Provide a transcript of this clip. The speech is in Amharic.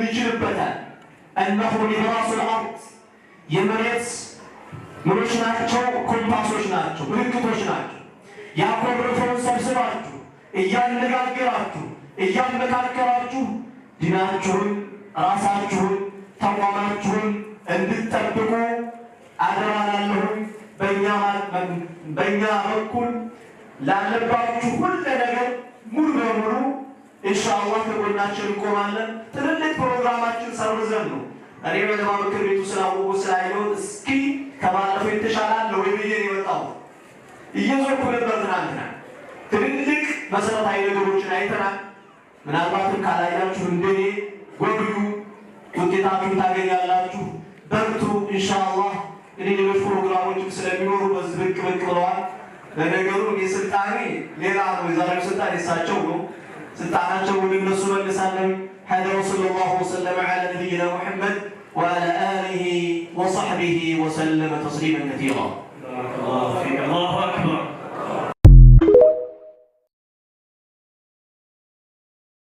ይችልበታል። እነሆ ሊባሱል አርድ የመሬት ምኖች ናቸው፣ ኮምፓሶች ናቸው፣ ምልክቶች ናቸው። ያኮረፈውን ሰብስባችሁ እያነጋገራችሁ እያመካከራችሁ ዲናችሁን ራሳችሁን ተቋማችሁን እንድትጠብቁ አደራላለሁ። በእኛ በኩል ላለባችሁ ሁሉ ነገር ሙሉ በሙሉ ኢንሻአላህ ከጎናችን እንቆማለን። ትልልቅ ፕሮግራማችን ሰርዘን ነው እኔ በለማ ምክር ቤቱ ስላወቁ ስላየሁት እስኪ ከባለፈው የተሻለ ወይ ብዬ ነው የመጣሁት። እየዞርኩ ነበር ትናንትና ትልልቅ መሰረታዊ ነገሮችን አይተናል። ምናልባትም ካላያችሁ እንደኔ ጎብኙ፣ ውጤታችሁን ታገኛላችሁ። በርቱ ኢንሻአላህ። እንግዲህ ሌሎች ፕሮግራሞችም ስለሚኖሩ በዚህ ብቅ ብለዋል። ለነገሩ የስልጣኔ ሌላ ነው፣ የዛሬው ስልጣን የሳቸው ነው። ስልጣናቸው ወደ እነሱ መልሳለሁ። هذا وصلى الله وسلم على نبينا محمد وعلى آله وصحبه وسلم تسليما كثيرا.